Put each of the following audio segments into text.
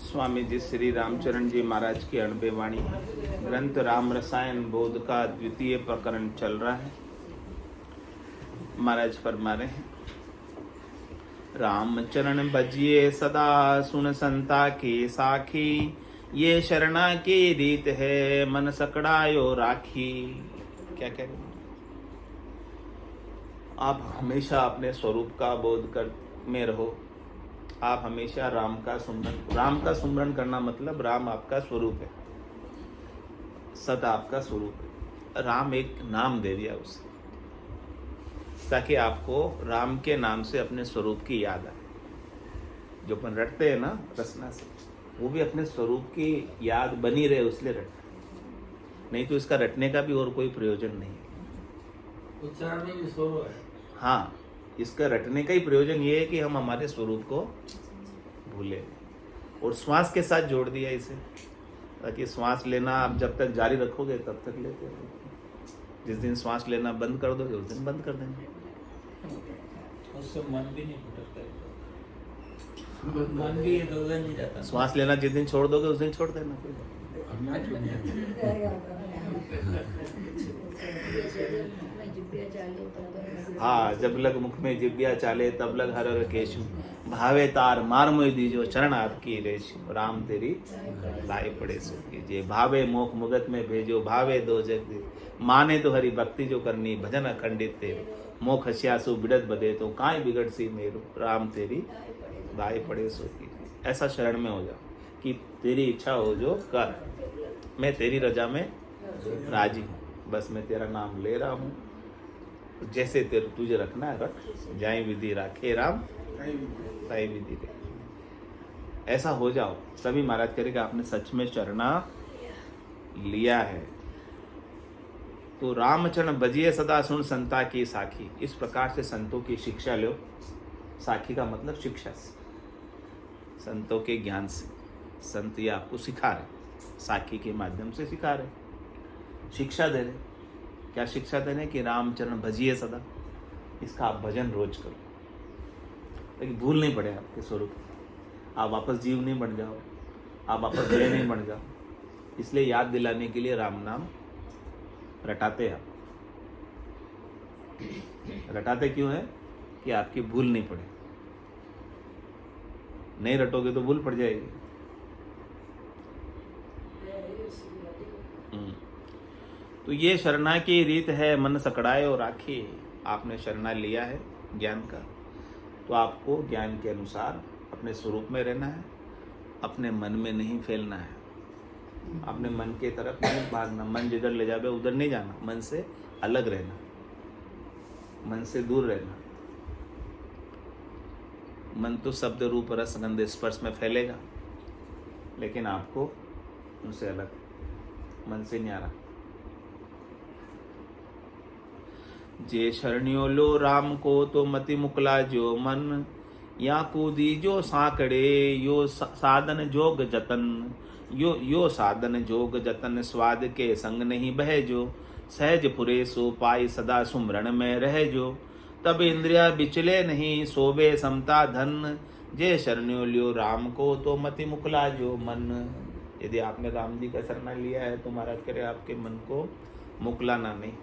स्वामी जी श्री रामचरण जी महाराज की अणबे वाणी है। ग्रंथ राम रसायन बोध का द्वितीय प्रकरण चल रहा है। महाराज फरमा रहे हैं, रामचरण भजिए सदा सुन संता की साखी, ये शरणा की रीत है मन सकड़ायो राखी। क्या कह रहे? आप हमेशा अपने स्वरूप का बोध कर में रहो। आप हमेशा राम का सुमरन करना मतलब राम आपका स्वरूप है, सत आपका स्वरूप है। राम एक नाम दे दिया उसे, ताकि आपको राम के नाम से अपने स्वरूप की याद आए। जो अपन रटते हैं ना रचना से, वो भी अपने स्वरूप की याद बनी रहे इसलिए रटते, नहीं तो इसका रटने का भी और कोई प्रयोजन नहीं है। उच्चारण में भी स्वर है। हाँ, इसका रटने का ही प्रयोजन ये है कि हम हमारे स्वरूप को भूले, और श्वास के साथ जोड़ दिया इसे, ताकि श्वास लेना आप जब तक जारी रखोगे तब तक लेते रहोगे। जिस दिन श्वास लेना बंद कर दोगे उस दिन बंद कर देंगे। उससे मन भी नहीं भटकता, मन भी इधर-उधर नहीं जाता। श्वास लेना जिस दिन छोड़ दोगे उस दिन छोड़ देना। हाँ, जब लग मुख में जिब्या चाले तब लग हर हर केशु, भावे तार मार मोय दीजो चरण आपकी रेशु। राम तेरी लाई पड़े सो कीजिए, भावे मोख मुगत में भेजो, भावे दो जग दे, माने तो हरि भक्ति जो करनी, भजन अखंडित ते, मोख हस्यासु बिड़त बदे तो काई बिगड़ सी मेरो। राम तेरी लाई पड़े सो कीजिए। ऐसा शरण में हो जाओ कि तेरी इच्छा हो जो कर, मैं तेरी रजा में राजी हूँ, बस मैं तेरा नाम ले रहा हूँ, जैसे तेरे तुझे रखना है रख, जाई विधि राखे राम ताई विधि रे। ऐसा हो जाओ, तभी महाराज करेगा आपने सच में चरना लिया है। तो रामचरण बजिए सदा सुन संता की साखी, इस प्रकार से संतों की शिक्षा लो। साखी का मतलब शिक्षा से, संतों के ज्ञान से। संत ये आपको सिखा रहे, साखी के माध्यम से सिखा रहे, शिक्षा दे रहे। क्या शिक्षा दे रहे? कि रामचरण भजिए सदा, इसका आप भजन रोज करो, लेकिन भूल नहीं पड़े आपके स्वरूप। आप वापस जीव नहीं बन जाओ, आप वापस जय नहीं बन जाओ। इसलिए याद दिलाने के लिए राम नाम रटाते हैं आप। रटाते क्यों है? कि आपकी भूल नहीं पड़े। नहीं रटोगे तो भूल पड़ जाएगी। तो ये शरणा की रीत है मन सकड़ाए और राखी। आपने शरणा लिया है ज्ञान का, तो आपको ज्ञान के अनुसार अपने स्वरूप में रहना है, अपने मन में नहीं फैलना है, अपने मन के तरफ नहीं भागना। मन जिधर ले जावे उधर नहीं जाना, मन से अलग रहना, मन से दूर रहना। मन तो शब्द रूप रस गंध स्पर्श में फैलेगा, लेकिन आपको उनसे अलग, मन से नहीं आ रहा। जे शरणियो लो राम को तो मति मुकला जो मन, या कूदी जो साकड़े यो साधन जोग जतन। यो साधन जोग जतन स्वाद के संग नहीं बह जो, सहज पुरे सो पाई सदा सुमरण में रह जो। तब इंद्रिया बिचले नहीं सोबे समता धन, जे शरणियो लियो राम को तो मति मुकला जो मन। यदि आपने राम जी का शरण लिया है तो महाराज करे आपके मन को मुकलाना नहीं।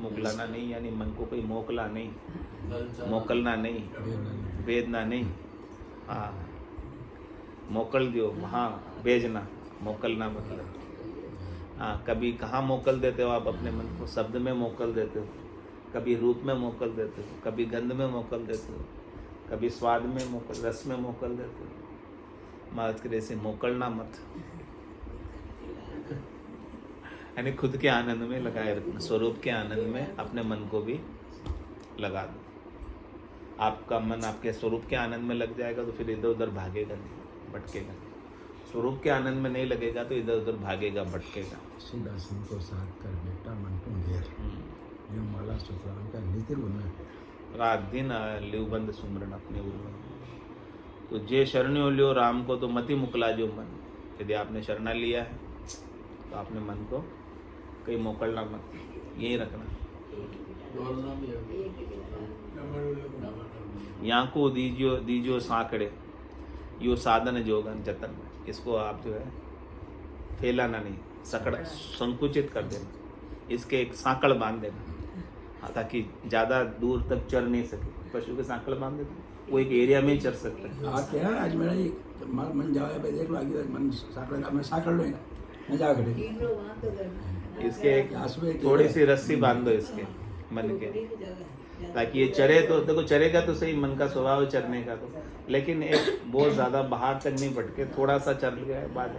मुकलाना नहीं यानी मन को कोई मोकला नहीं, मोकलना नहीं, भेजना नहीं। हाँ, मोकल दो, हाँ भेजना, मोकलना मतलब। हाँ, कभी कहाँ मोकल देते हो आप अपने मन को? शब्द में मोकल देते हो, कभी रूप में मोकल देते हो, कभी गंध में मोकल देते हो, कभी स्वाद में मोकल, रस में मोकल देते हो। महाराज करे ऐसे मोकलना मत, यानी खुद के आनंद में लगाए रखना, स्वरूप के आनंद में अपने मन को भी लगा दो। आपका मन आपके स्वरूप के आनंद में लग जाएगा तो फिर इधर उधर भागेगा नहीं, भटकेगा। स्वरूप के आनंद में नहीं लगेगा तो इधर उधर भागेगा, भटकेगा। सिंहासन को साथ कर बेटा मन को घेर, यो माला सुतराम का नितिर उन्में रात दिन लिवबंद सुमरन अपने उर्मे। तो जे शरणियो लियो राम को तो मति मुकला जो मन। यदि आपने शरणा लिया है तो आपने मन को कहीं मोकलना मत, यही रखना। यहाँ को दीजो साकड़े, यो साधन जोगन जतन, इसको आप जो है फैलाना नहीं, सकड़ संकुचित कर देना, इसके एक सांकड़ बांध देना ताकि ज़्यादा दूर तक चर नहीं सके। पशु के सांकड़ बांध देते वो एक एरिया में ही चर सकता है। आज कह रहा आज मेरा ये मन जाओ भाई देख लो आगे मन साकड़ लो ना जा खड़े इसके एक थोड़ी सी रस्सी बांध दो इसके मन के, ताकि ये चरे। तो देखो चरेगा तो सही, मन का स्वभाव है चरने का, तो लेकिन एक बहुत ज्यादा बाहर तक नहीं भटके, थोड़ा सा चल गया है बाद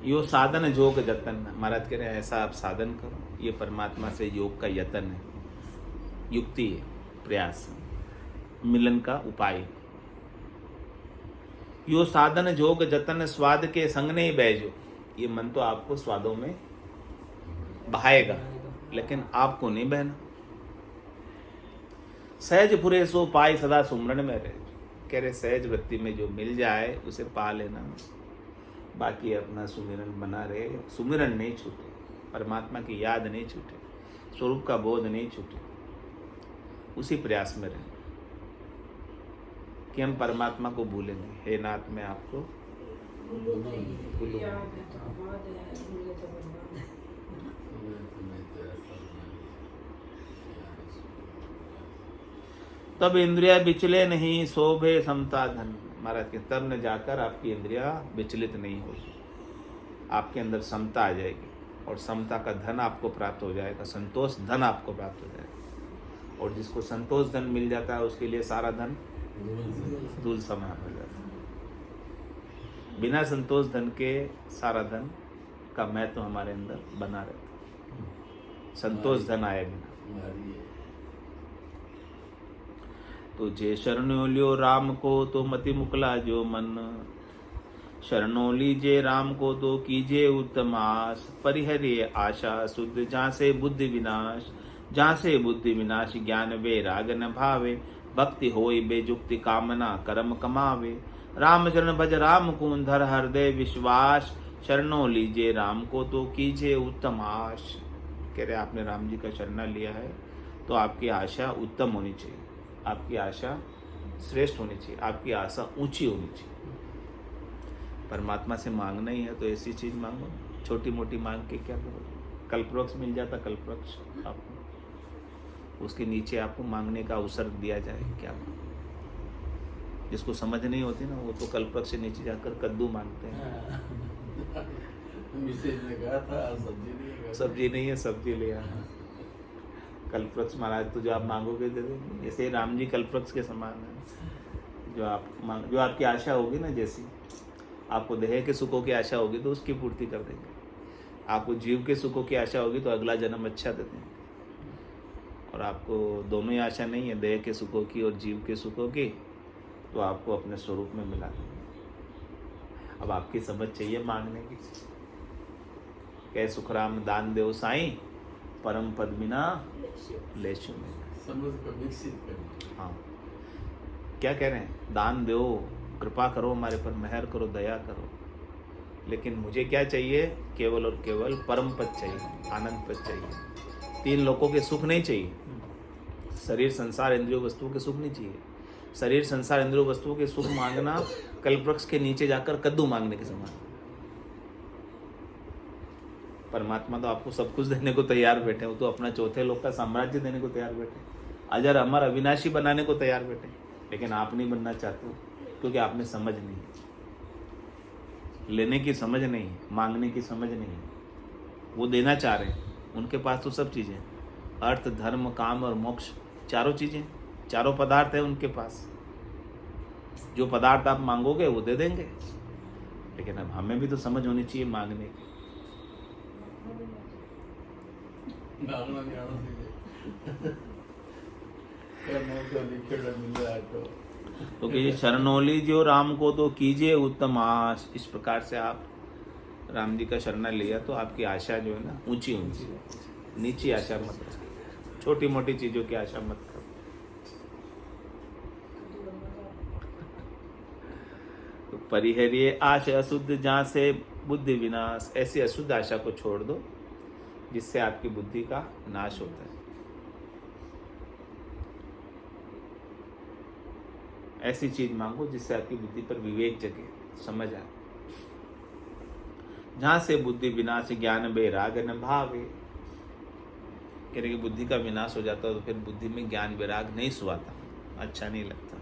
यो साधन जोग जतन। महाराज कह रहे हैं ऐसा आप साधन करो, ये परमात्मा से योग का यतन है, युक्ति है, प्रयास, मिलन का उपाय। यो साधन जोग जतन स्वाद के संग नहीं बैजो। ये मन तो आपको स्वादों में बहाएगा लेकिन आपको नहीं बहना। सहज पुरे सो पाई सदा सुमरण में रहे। कह रहे सहज वृत्ति में जो मिल जाए उसे पा लेना, बाकी अपना सुमिरन बना रहे। सुमिरन नहीं छूटे, परमात्मा की याद नहीं छूटे, स्वरूप का बोध नहीं छूटे, उसी प्रयास में रहे कि हम परमात्मा को भूलेंगे। हे नाथ मैं आपको भूलूंगा। तब इंद्रिया विचले नहीं शोभे समता धन। महाराज के तब न जाकर आपकी इंद्रिया विचलित नहीं होगी, आपके अंदर समता आ जाएगी और समता का धन आपको प्राप्त हो जाएगा, संतोष धन आपको प्राप्त हो जाएगा। और जिसको संतोष धन मिल जाता है उसके लिए सारा धन धूल समान हो जाता है। बिना संतोष धन के सारा धन का महत्व हमारे अंदर बना रहता, संतोष धन आए बिना। तो जे शरणो लियो राम को तो मति मुकला जो मन, शरणो लीजे राम को तो कीजिए उत्तम आस। परिहरिये आशा शुद्ध जहाँ से बुद्धि विनाश, जहाँ से बुद्धि विनाश ज्ञान वैराग न भावे। भक्ति होई बेजुक्ति कामना कर्म कमावे। राम चरण भज राम को धर हृदय विश्वास। शरणों लीजिए राम को तो कीजिए उत्तम आश। कह रहे आपने राम जी का शरणा लिया है तो आपकी आशा उत्तम होनी चाहिए, आपकी आशा श्रेष्ठ होनी चाहिए, आपकी आशा ऊंची होनी चाहिए। परमात्मा से मांगना ही है तो ऐसी चीज मांगो, छोटी मोटी मांग के क्या करो। कल्पवृक्ष मिल जाता, कल्पवृक्ष आपको उसके नीचे आपको मांगने का अवसर दिया जाए, क्या जिसको समझ नहीं होती ना वो तो कल्पवृक्ष से नीचे जाकर कद्दू मांगते हैं। ने कहा था सब्जी नहीं है, सब्जी ले आना। कल्पवृक्ष महाराज तो जो आप मांगोगे दे देंगे। जैसे राम जी कल्पवृक्ष के समान है, जो आपकी आशा होगी ना, जैसी आपको देह के सुखों की आशा होगी तो उसकी पूर्ति कर देंगे, आपको जीव के सुखों की आशा होगी तो अगला जन्म अच्छा दे देंगे। और आपको दोनों ही आशा नहीं है, देह के सुखों की और जीव के सुखों की, तो आपको अपने स्वरूप में मिला देंगे। अब आपकी समझ चाहिए मांगने की। कह सुखराम दान देव साईं, परम पद बिना लेशु में। समझ को विकसित करना। हाँ, क्या कह रहे हैं? दान दो, कृपा करो, हमारे पर मेहर करो, दया करो, लेकिन मुझे क्या चाहिए? केवल और केवल परम पद चाहिए, आनंद पद चाहिए। तीन लोगों के सुख नहीं चाहिए। शरीर संसार इंद्रियों वस्तुओं के सुख नहीं चाहिए। शरीर संसार इंद्रियों वस्तुओं के सुख मांगना कल्पवृक्ष के नीचे जाकर कद्दू मांगने के समान। परमात्मा तो आपको सब कुछ देने को तैयार बैठे, वो तो अपना चौथे लोक का साम्राज्य देने को तैयार बैठे, अजर अमर अविनाशी बनाने को तैयार बैठे, लेकिन आप नहीं बनना चाहते हो क्योंकि आप में समझ नहीं है, लेने की समझ नहीं है, मांगने की समझ नहीं है। वो देना चाह रहे हैं, उनके पास तो सब चीज़ें, अर्थ धर्म काम और मोक्ष, चारों चीज़ें, चारों पदार्थ है उनके पास। जो पदार्थ आप मांगोगे वो दे देंगे, लेकिन अब हमें भी तो समझ होनी चाहिए मांगने की। तो कि शरणोली जो राम को तो कीजिए उत्तम आश। इस प्रकार से आप राम जी का शरणा लिया तो आपकी आशा जो है ना ऊंची होनी चाहिए, नीची आशा मत रखो, छोटी मोटी चीजों की आशा मत करो। तो परिहरिये आशा अशुद्ध जहाँ से बुद्धि विनाश, ऐसी अशुद्ध आशा को छोड़ दो जिससे आपकी बुद्धि का नाश होता है। ऐसी चीज मांगो जिससे आपकी बुद्धि पर विवेक जगे, समझ आए। जहां से बुद्धि विनाश ज्ञान वैराग न भावे, कह रहे कि बुद्धि का विनाश हो जाता है तो फिर बुद्धि में ज्ञान वैराग नहीं सुहाता, अच्छा नहीं लगता।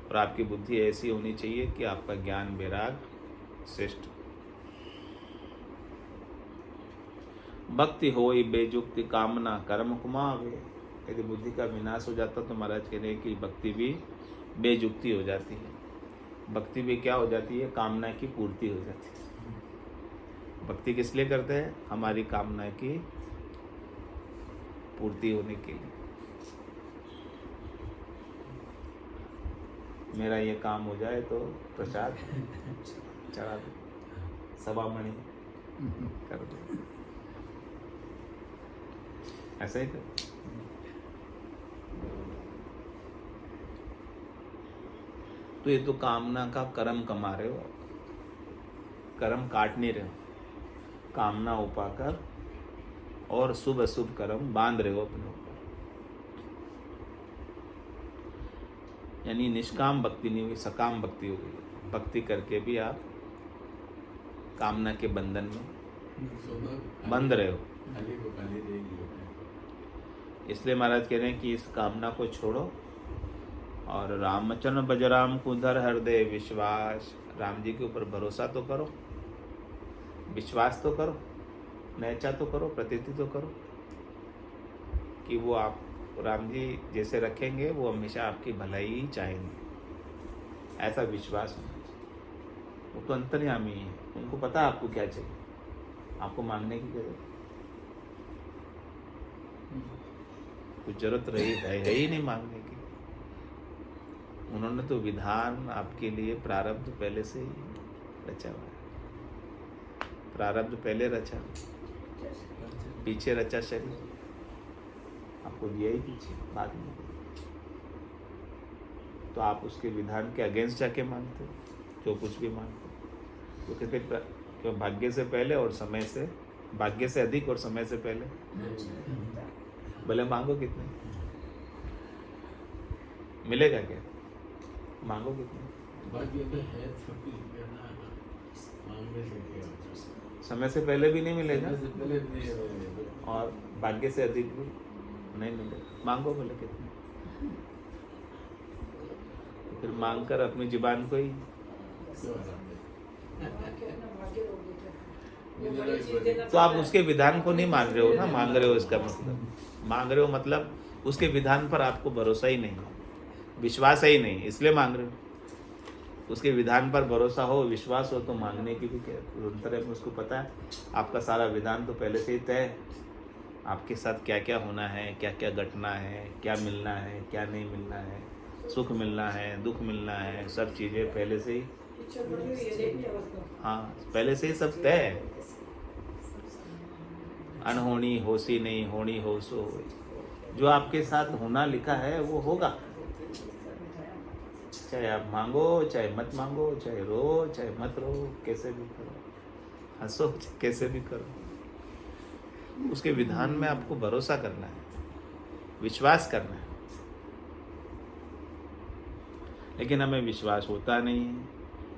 और आपकी बुद्धि ऐसी होनी चाहिए कि आपका ज्ञान वैराग श्रेष्ठ। भक्ति होई बेजुक्ति कामना कर्म कुमावे, यदि बुद्धि का विनाश हो जाता तो महाराज कह रहे हैं कि भक्ति भी बेजुक्ति हो जाती है। भक्ति भी क्या हो जाती है? कामना की पूर्ति हो जाती है। भक्ति किस लिए करते हैं? हमारी कामना की पूर्ति होने के लिए। मेरा ये काम हो जाए तो प्रसाद चढ़ा दो, सभामणि कर दो, ऐसा ही कर। तो ये तो कामना का कर्म कमा रहे हो, कर्म काट नहीं रहे हो, कामना उपाकर और शुभ अशुभ कर्म बांध रहे हो अपने ऊपर। यानी निष्काम भक्ति नहीं हुई, सकाम भक्ति हो गई। भक्ति करके भी आप कामना के बंधन में बंध रहे हो। इसलिए महाराज कह रहे हैं कि इस कामना को छोड़ो और रामचरण बजराम कुधर हृदय विश्वास, राम जी के ऊपर भरोसा तो करो, विश्वास तो करो, नैचा तो करो, प्रतीति तो करो कि वो आप राम जी जैसे रखेंगे वो हमेशा आपकी भलाई ही चाहेंगे, ऐसा विश्वास होना चाहिए। वो तो अंतर्यामी है, उनको पता है आपको क्या चाहिए, आपको मांगने की जरूरत कुछ जरूरत रही है ही नहीं मांगने की। उन्होंने तो विधान आपके लिए प्रारब्ध पहले से ही रचा हुआ है। प्रारब्ध पहले रचा, पीछे रचा शरीर, आपको दिया ही पीछे बाद में। तो आप उसके विधान के अगेंस्ट जाके मांगते हो जो कुछ भी मांगते हो, क्योंकि फिर क्यों भाग्य से पहले और समय से, भाग्य से अधिक और समय से पहले। भले मांगो कितने, मिलेगा क्या? मांगो कितने, भाग्य में है तो मांगने से क्या होता है? समय से पहले भी नहीं मिलेगा समय से पहले भी नहीं है। और भाग्य से अधिक भी नहीं मिलेगा। मांगो भले कितने, तो फिर मांग कर अपनी जुबान को ही तो आप उसके विधान को नहीं मान रहे हो ना, मांग रहे हो इसका मतलब, मांग रहे हो मतलब उसके विधान पर आपको भरोसा ही नहीं, विश्वास ही नहीं, इसलिए मांग रहे हो। उसके विधान पर भरोसा हो, विश्वास हो तो मांगने की भी क्या जरूरत है? उसको पता है आपका सारा विधान तो पहले से ही तय है, आपके साथ क्या क्या होना है, क्या क्या घटना है, क्या मिलना है, क्या नहीं मिलना है, सुख मिलना है, दुख मिलना है, सब चीज़ें पहले से ही, हाँ पहले से ही सब तय है। अनहोनी होशी नहीं, होनी हो सो होए। जो आपके साथ होना लिखा है वो होगा, चाहे आप मांगो चाहे मत मांगो, चाहे रो चाहे मत रो, कैसे भी करो, हंसो कैसे भी करो, उसके विधान में आपको भरोसा करना है, विश्वास करना है। लेकिन हमें विश्वास होता नहीं है,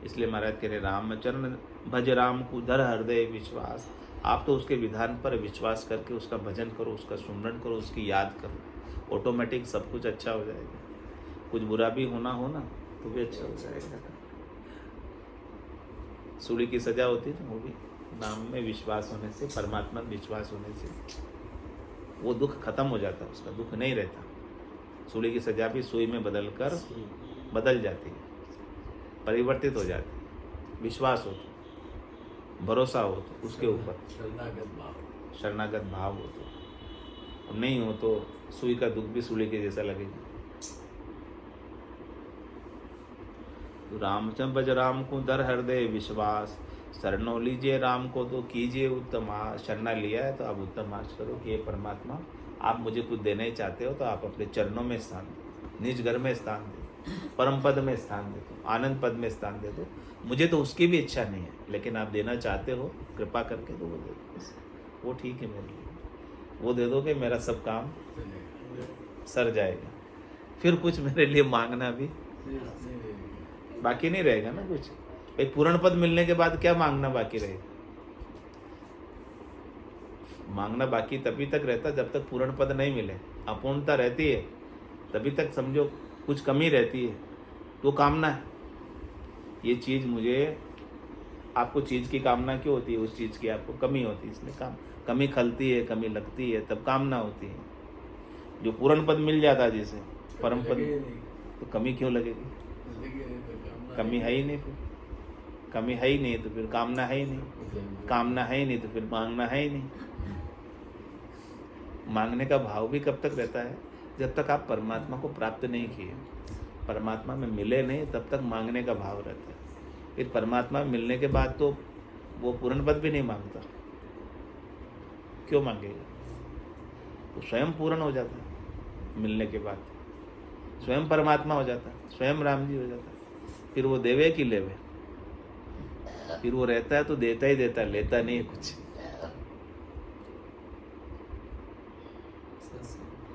इसलिए महाराज कह रहे रामचरण भज राम कुधर हृदय विश्वास। आप तो उसके विधान पर विश्वास करके उसका भजन करो, उसका सुमरन करो, उसकी याद करो, ऑटोमेटिक सब कुछ अच्छा हो जाएगा। कुछ बुरा भी होना हो ना तो भी अच्छा हो जाएगा। सूली की सजा होती है ना, वो भी नाम में विश्वास होने से, परमात्मा में विश्वास होने से वो दुख खत्म हो जाता है, उसका दुख नहीं रहता। सूली की सजा भी सुई में बदल जाती है, परिवर्तित हो जाती है। विश्वास हो तो, भरोसा हो तो उसके ऊपर, शरणागत भाव हो तो, और नहीं हो तो सुई का दुख भी सूली के जैसा लगेगा। तो रामचंद्र भज राम को दर हृदय विश्वास, शरणो लीजिए राम को तो कीजिए उत्तम आस। शरणा लिया है तो आप उत्तम आस करो कि हे परमात्मा आप मुझे कुछ देना ही चाहते हो तो आप अपने चरणों में स्थान दो, निज घर में स्थान दो, परम पद में स्थान दे दो, आनंद पद में स्थान दे दो। मुझे तो उसकी भी इच्छा नहीं है, लेकिन आप देना चाहते हो कृपा करके तो वो दे दो। वो ठीक है मेरे लिए, वो दे दो कि मेरा सब काम सर जाएगा। फिर कुछ मेरे लिए मांगना भी बाकी नहीं रहेगा ना कुछ। एक पूर्ण पद मिलने के बाद क्या मांगना बाकी रहेगा? मांगना बाकी तभी तक रहता जब तक पूर्ण पद नहीं मिले। अपूर्णता रहती है तभी तक समझो कुछ कमी रहती है, तो कामना है। ये चीज़ मुझे, आपको चीज़ की कामना क्यों होती है? उस चीज़ की आपको कमी होती है, इसलिए कमी खलती है, कमी लगती है, तब कामना होती है। जो पूर्ण पद मिल जाता है जिसे परम पद, तो कमी क्यों लगेगी? कमी है ही नहीं, फिर कमी है ही नहीं तो फिर कामना है ही नहीं, कामना है ही नहीं तो फिर मांगना है ही नहीं। मांगने का भाव भी कब तक रहता है? जब तक आप परमात्मा को प्राप्त नहीं किए, परमात्मा में मिले नहीं, तब तक मांगने का भाव रहता है। फिर परमात्मा में मिलने के बाद तो वो पूर्ण पद भी नहीं मांगता, क्यों मांगेगा? तो स्वयं पूर्ण हो जाता है मिलने के बाद, स्वयं परमात्मा हो जाता है, स्वयं राम जी हो जाता है। फिर वो देवे कि लेवे, फिर वो रहता है तो देता ही देता है, लेता नहीं है कुछ।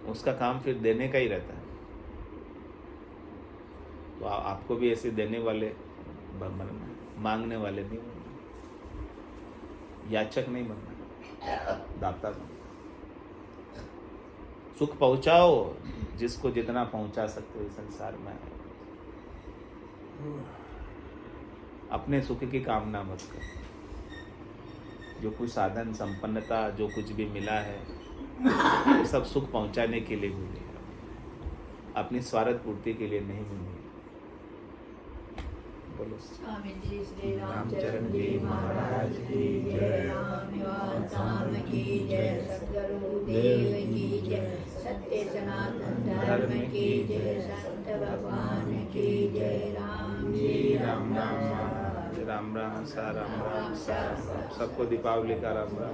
उसका काम फिर देने का ही रहता है। तो आपको भी ऐसे देने वाले बनना, मांगने वाले नहीं बनना, याचक नहीं बनना, दाता बनना। सुख पहुंचाओ जिसको जितना पहुंचा सकते हो इस संसार में। अपने सुख की कामना मत करो। जो कुछ साधन संपन्नता जो कुछ भी मिला है वो सब सुख पहुंचाने के लिए मिली है, अपनी स्वार्थ पूर्ति के लिए नहीं मिली है। बोलो स्वामी जी श्री रामचरण जी महाराज की जय। राम निवास धाम की जय। सद्गुरु देव की जय। सत्य सनातन धर्म की जय। संत भगवान की जय। राम जी राम राम राम राम सा राम राम सा। सबको दीपावली का राम राम।